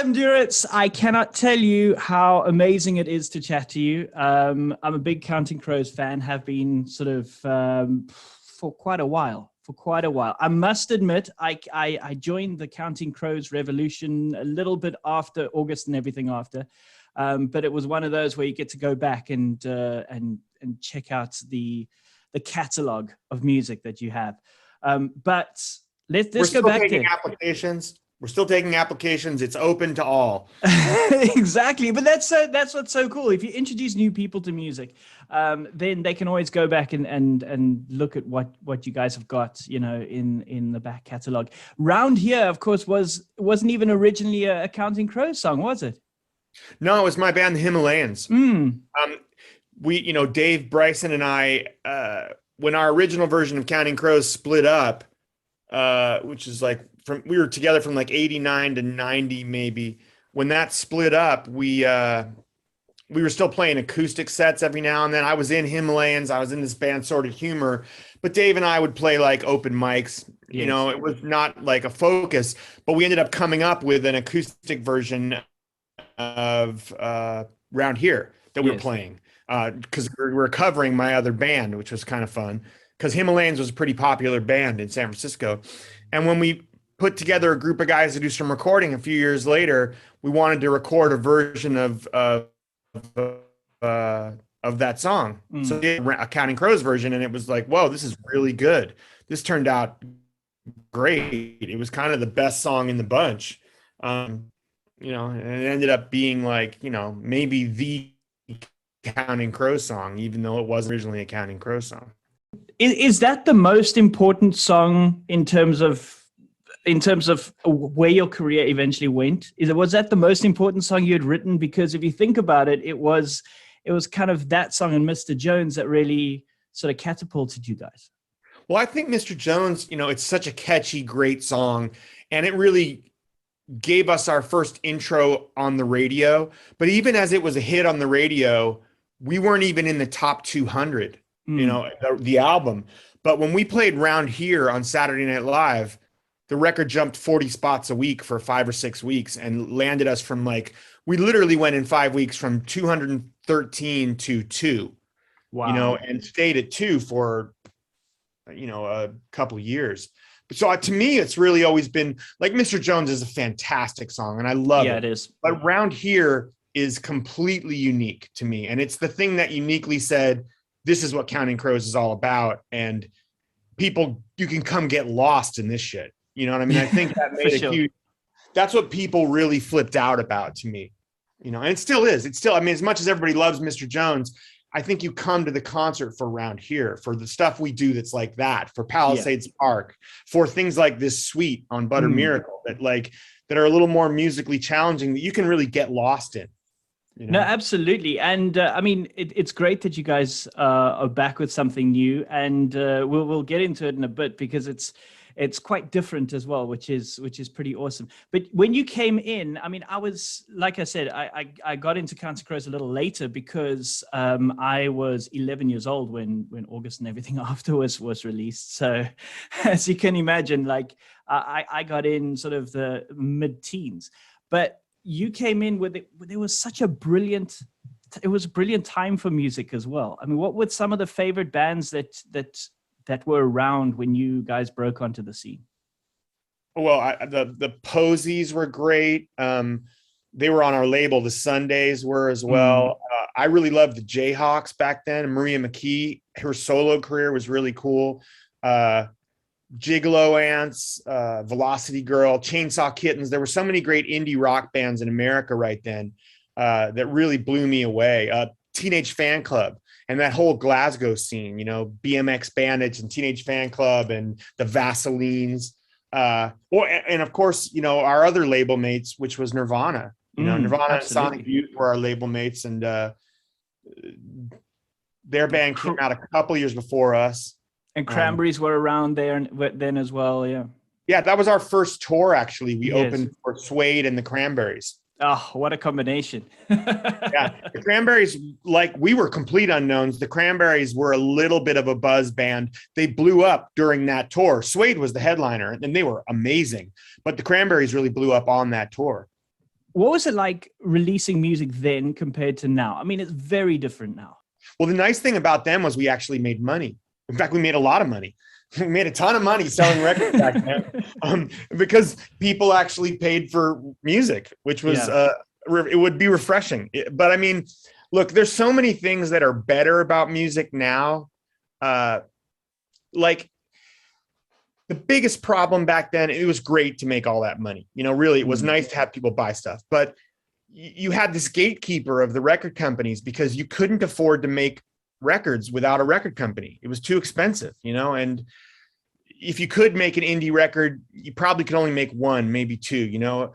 Adam Duritz, I cannot tell you how amazing it is to chat to you. I'm a big Counting Crows fan, have been sort of for quite a while. I must admit, I joined the Counting Crows revolution a little bit after August and everything after. But it was one of those where you get to go back and check out the catalog of music that you have. But let's go back there. Applications. We're still taking applications. It's open to all. Exactly. But that's what's so cool. If you introduce new people to music, then they can always go back and look at what you guys have got, in the back catalog. Round Here, of course, wasn't even originally a Counting Crows song, was it? No, it was my band, the Himalayans. We, Dave, Bryson, and I, when our original version of Counting Crows split up, which is we were together from 89 to 90, maybe. When that split up, we were still playing acoustic sets every now and then. I was in Himalayans. I was in this band, Sort of Humor, but Dave and I would play open mics. Yes. It was not a focus, but we ended up coming up with an acoustic version of Round Here that we were playing, because we were covering my other band, which was kind of fun, because Himalayans was a pretty popular band in San Francisco. And when we put together a group of guys to do some recording a few years later, we wanted to record a version of that song. So we did a Counting Crows version, and it was whoa, this is really good. This turned out great. It was kind of the best song in the bunch. And it ended up being maybe the Counting Crows song, even though it wasn't originally a Counting Crows song. Is that the most important song in terms of where your career eventually went? Was that the most important song you had written? Because if you think about it, it was kind of that song and Mr. Jones that really sort of catapulted you guys. Well, I think Mr. Jones, it's such a catchy, great song, and it really gave us our first intro on the radio. But even as it was a hit on the radio, we weren't even in the top 200, the album. But when we played Round Here on Saturday Night Live, the record jumped 40 spots a week for 5 or 6 weeks and landed us from we literally went in 5 weeks from 213 to 2. Wow. And stayed at 2 for, a couple of years. But so to me, it's really always been Mr. Jones is a fantastic song and I love it. Yeah, it is. But Round Here is completely unique to me. And it's the thing that uniquely said, this is what Counting Crows is all about. And people, you can come get lost in this shit. You know what I mean? I think that made huge, that's what people really flipped out about to me, and it still is. It's still, as much as everybody loves Mr. Jones, I think you come to the concert for Round Here, for the stuff we do that's like that, for Palisades Park, for things like this suite on Butter Miracle that are a little more musically challenging that you can really get lost in. No, absolutely. And it's great that you guys are back with something new, and we'll get into it in a bit because it's quite different as well, which is pretty awesome. But when you came in, I was, like I said, I got into Counting Crows a little later because I was 11 years old when August and everything afterwards was released. So as you can imagine, I got in sort of the mid-teens. But you came in with it. There was such a brilliant time for music as well. What were some of the favorite bands that were around when you guys broke onto the scene? Well, the Posies were great. They were on our label. The Sundays were as well. I really loved the Jayhawks back then. Maria McKee, her solo career was really cool. Gigolo Ants, Velocity Girl, Chainsaw Kittens. There were so many great indie rock bands in America right then that really blew me away. Teenage Fan Club. And that whole Glasgow scene, BMX Bandits and Teenage Fan Club and the Vaselines. And of course, our other label mates, which was Nirvana. Nirvana and Sonic Youth were our label mates. And their band came out a couple years before us. And Cranberries were around there then as well, yeah. Yeah, that was our first tour, actually. We opened for Suede and the Cranberries. Oh, what a combination. Yeah, the Cranberries, we were complete unknowns. The Cranberries were a little bit of a buzz band. They blew up during that tour. Suede was the headliner, and they were amazing. But the Cranberries really blew up on that tour. What was it like releasing music then compared to now? I mean, it's very different now. Well, the nice thing about them was we actually made money. In fact, we made a lot of money. We made a ton of money selling records back then, because people actually paid for music, which was, it would be refreshing. But I mean, look, there's so many things that are better about music now. Like the biggest problem back then, it was great to make all that money. You know, really, it was nice to have people buy stuff, but you had this gatekeeper of the record companies because you couldn't afford to make records without a record company. It was too expensive, you know, and if you could make an indie record, you probably could only make one, maybe two, you know.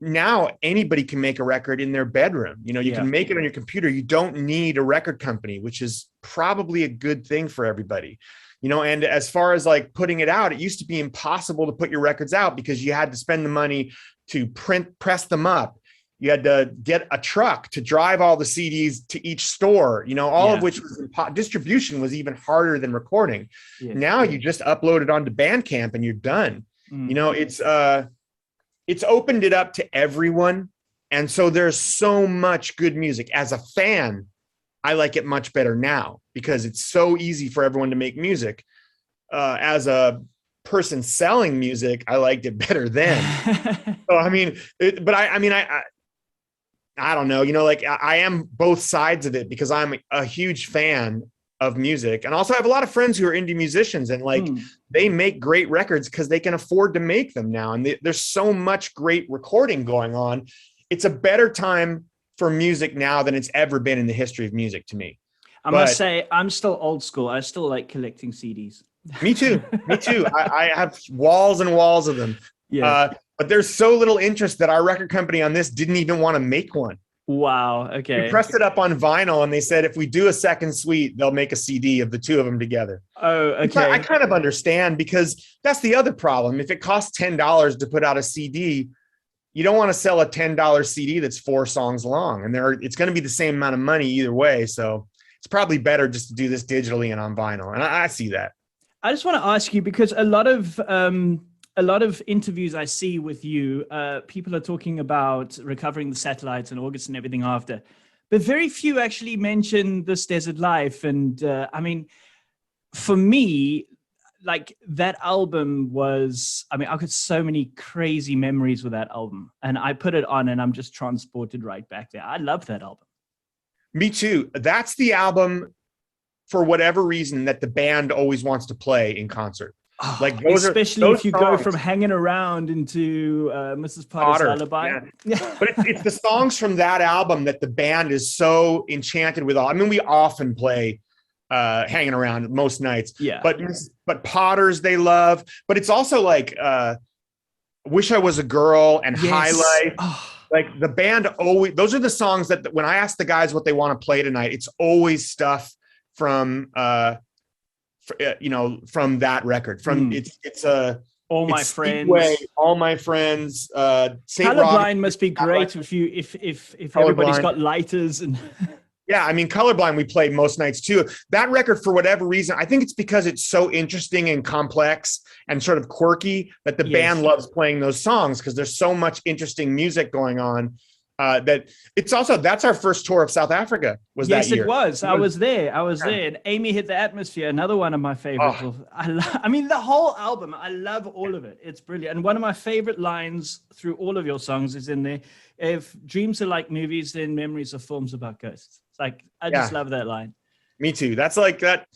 Now anybody can make a record in their bedroom. You know, you can make it on your computer. You don't need a record company, which is probably a good thing for everybody. You know, and as far as like putting it out, it used to be impossible to put your records out because you had to spend the money to press them up. You had to get a truck to drive all the CDs to each store, you know, all of which was distribution was even harder than recording. Now you just upload it onto Bandcamp and you're done. You know, it's opened it up to everyone. And so there's so much good music. As a fan, I like it much better now because it's so easy for everyone to make music. As a person selling music, I liked it better then. So, I mean, I don't know, you know, like I am both sides of it because I'm a huge fan of music. And also I have a lot of friends who are indie musicians and like they make great records because they can afford to make them now. And there's so much great recording going on. It's a better time for music now than it's ever been in the history of music to me. I must say, I'm still old school. I still like collecting CDs. Me too. Me too. I have walls and walls of them. Yeah. But there's so little interest that our record company on this didn't even want to make one. Wow. Okay. We pressed it up on vinyl and they said, if we do a second suite, they'll make a CD of the two of them together. Oh, okay. I kind of understand because that's the other problem. If it costs $10 to put out a CD, you don't want to sell a $10 CD that's 4 songs long. And it's going to be the same amount of money either way. So it's probably better just to do this digitally and on vinyl. And I see that. I just want to ask you, because a lot of interviews I see with you, people are talking about recovering the satellites in August and everything after, but very few actually mention This Desert Life. And I mean, for me, like that album was, I mean, I've got so many crazy memories with that album, and I put it on and I'm just transported right back there. I love that album. Me too. That's the album, for whatever reason, that the band always wants to play in concert. Oh, like especially if you go from Hanging Around into Mrs. Potter's Lullaby. Yeah. But it's the songs from that album that the band is so enchanted with. I mean, we often play Hanging Around most nights. Yeah. But Potter's they love. But it's also like Wish I Was a Girl and High Life. Oh. Like the band always, those are the songs that when I ask the guys what they want to play tonight, it's always stuff from you know, from that record. From it's All My Friends. Speedway, All My Friends. Colorblind must be great if everybody's got lighters and. Yeah, I mean, Colorblind we play most nights too. That record, for whatever reason, I think it's because it's so interesting and complex and sort of quirky that the band loves playing those songs because there's so much interesting music going on. That it's also, that's our first tour of South Africa was that year. Yes, it was. I was there. And Amy Hit the Atmosphere, another one of my favorites. Oh. I mean, the whole album, I love all of it. It's brilliant. And one of my favorite lines through all of your songs is in there. If dreams are like movies, then memories are films about ghosts. It's like, I just love that line. Me too. That's like that.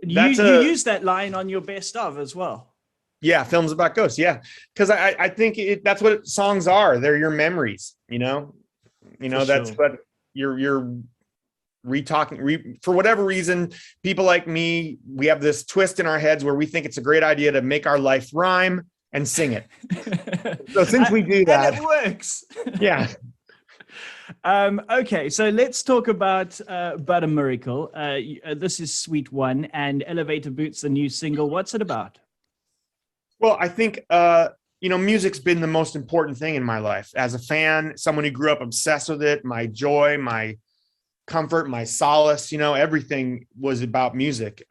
You use that line on your best of as well. Yeah, films about ghosts. Yeah, because I think that's what songs are. They're your memories. You know, that's what you're re-talking. For whatever reason, people like me, we have this twist in our heads where we think it's a great idea to make our life rhyme and sing it. So since we do that, and it works. Yeah. Okay, so let's talk about But a Miracle. This is Sweet One, and Elevator Boots, the new single. What's it about? Well, I think, music's been the most important thing in my life. As a fan, someone who grew up obsessed with it, my joy, my comfort, my solace, everything was about music.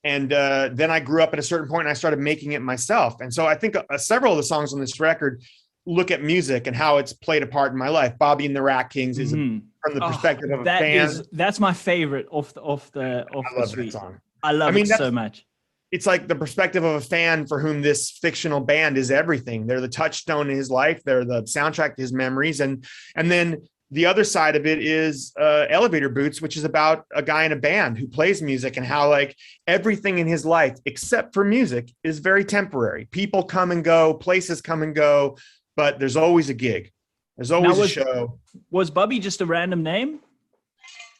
And then I grew up at a certain point and I started making it myself. And so I think several of the songs on this record look at music and how it's played a part in my life. Bobby and the Rat Kings is from the perspective of a fan. That's my favorite off the I love suite. that song. I love it so much. It's like the perspective of a fan for whom this fictional band is everything. They're the touchstone in his life. They're the soundtrack to his memories. And then the other side of it is Elevator Boots, which is about a guy in a band who plays music and how like everything in his life, except for music, is very temporary. People come and go, places come and go, but there's always a gig. There's always a show. Was Bubby just a random name?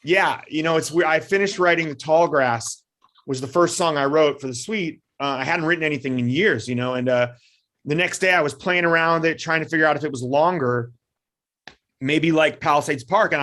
Yeah. It's weird. I finished writing The Tall Grass, was the first song I wrote for the suite. I hadn't written anything in years, and the next day I was playing around with it, trying to figure out if it was longer, maybe like Palisades Park. And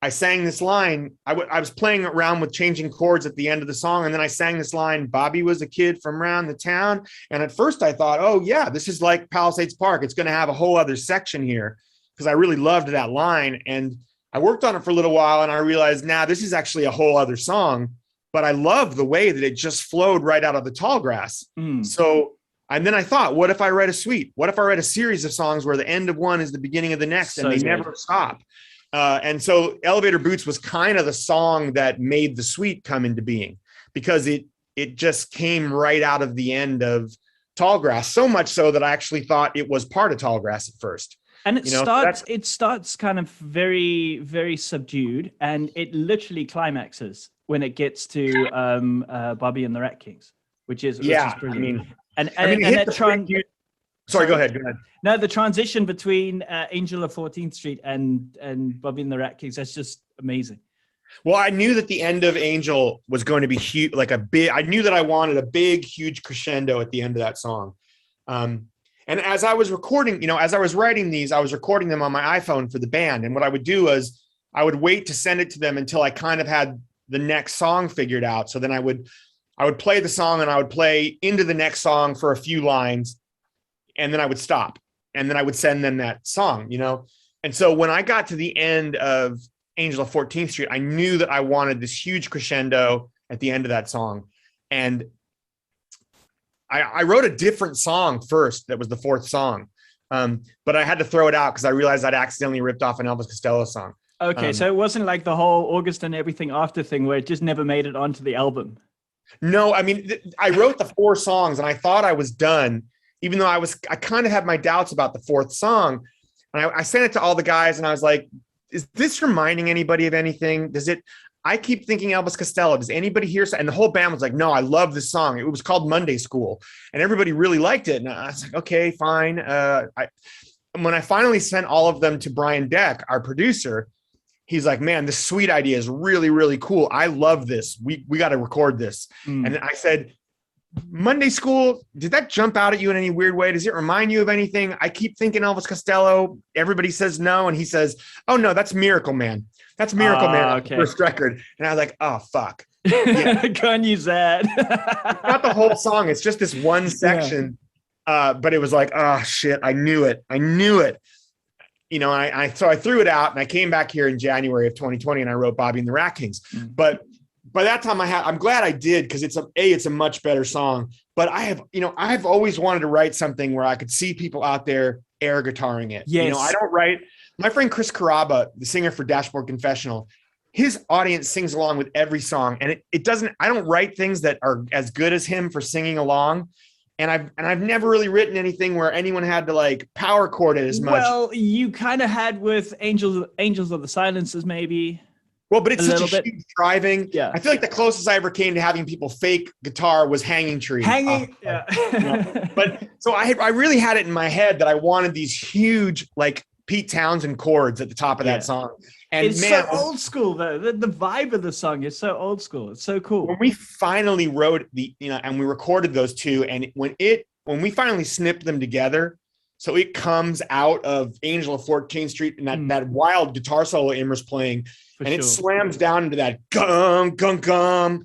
I sang this line. I was playing around with changing chords at the end of the song. And then I sang this line, Bobby was a kid from around the town. And at first I thought, oh yeah, this is like Palisades Park. It's going to have a whole other section here, because I really loved that line. And I worked on it for a little while and I realized, this is actually a whole other song. But I love the way that it just flowed right out of The Tall Grass. So, and then I thought, what if I write a suite? What if I write a series of songs where the end of one is the beginning of the next, and they never stop? And so Elevator Boots was kind of the song that made the suite come into being, because it just came right out of the end of Tall Grass, so much so that I actually thought it was part of Tall Grass at first. And it starts kind of very, very subdued, and it literally climaxes when it gets to Bobby and the Rat Kings, which is brilliant. Sorry, go ahead. No, the transition between Angel of 14th Street and Bobby and the Rat Kings, that's just amazing. Well, I knew that the end of Angel was going to be huge, I knew that I wanted a big, huge crescendo at the end of that song. And as I was recording, as I was writing these, I was recording them on my iPhone for the band. And what I would do is I would wait to send it to them until I kind of had the next song figured out. So then I would play the song and I would play into the next song for a few lines, and then I would stop, and then I would send them that song, And so when I got to the end of Angel of 14th Street, I knew that I wanted this huge crescendo at the end of that song. And I wrote a different song first. That was the fourth song. But I had to throw it out because I realized I'd accidentally ripped off an Elvis Costello song. Okay, so it wasn't like the whole August and Everything After thing where it just never made it onto the album. No, I mean, I wrote the 4 songs and I thought I was done, even though I kind of had my doubts about the 4th song. And I sent it to all the guys and I was like, is this reminding anybody of anything? I keep thinking Elvis Costello. Does anybody hear? And the whole band was like, no, I love this song. It was called Monday School, and everybody really liked it. And I was like, okay, fine. When I finally sent all of them to Brian Deck, our producer, he's like, man, this sweet idea is really, really cool. I love this. We got to record this. And I said, Monday School, did that jump out at you in any weird way? Does it remind you of anything? I keep thinking Elvis Costello. Everybody says no. And he says, oh no, that's Miracle Man. That's Miracle Man, okay. First record. And I was like, oh, fuck. Yeah. Can't use that. Not the whole song. It's just this one section. Yeah. But it was like, oh shit, I knew it. So I threw it out and I came back here in January of 2020 and I wrote Bobby and the Rat Kings. But by that time I'm glad I did, because it's a much better song. But I've always wanted to write something where I could see people out there air guitaring it. Yes. I don't write. My friend Chris Carrabba, the singer for Dashboard Confessional, his audience sings along with every song. And I don't write things that are as good as him for singing along. And I've never really written anything where anyone had to like power chord it as much. Well, you kind of had with Angels of the Silences, maybe. Well, but it's such a huge driving. Yeah. I feel like the closest I ever came to having people fake guitar was Hanging Tree. Yeah. But so I really had it in my head that I wanted these huge, like Pete Townsend chords at the top of that song. And it's so old school though. The vibe of the song is so old school. It's so cool. When we finally wrote and we recorded those two, and when we finally snipped them together, so it comes out of Angel of 14th Street and that wild guitar solo Immer's playing, it slams down into that gum, gum, gum.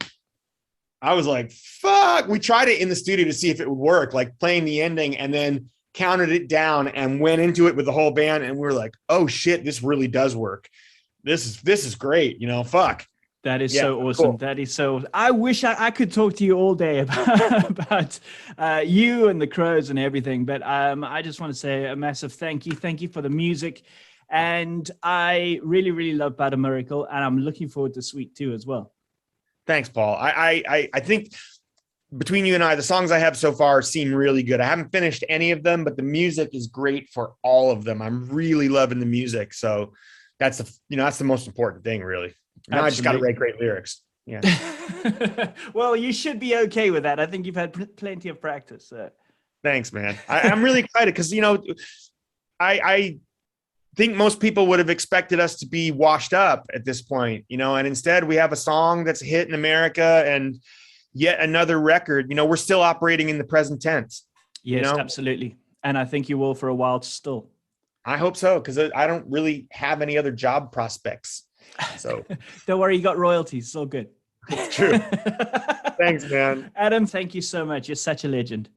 I was like, fuck. We tried it in the studio to see if it would work, like playing the ending, and then counted it down and went into it with the whole band. And we were like, oh shit, this really does work. This is great. Fuck. That is Yeah, so awesome. cool. That is so. I wish I could talk to you all day about you and the Crows and everything. But I just want to say a massive thank you. Thank you for the music. And I really, really love Butter Miracle. And I'm looking forward to Sweet 2 as well. Thanks, Paul. I think between you and I, the songs I have so far seem really good. I haven't finished any of them, but the music is great for all of them. I'm really loving the music. So that's the most important thing, really. Now I just got to write great lyrics. Yeah. Well, you should be okay with that. I think you've had plenty of practice. Thanks, man. I'm really excited because, I think most people would have expected us to be washed up at this point, and instead we have a song that's a hit in America and yet another record. We're still operating in the present tense. Yes, absolutely. And I think you will for a while still. I hope so, because I don't really have any other job prospects. So don't worry, you got royalties. It's all good. It's true. Thanks, man. Adam, thank you so much. You're such a legend.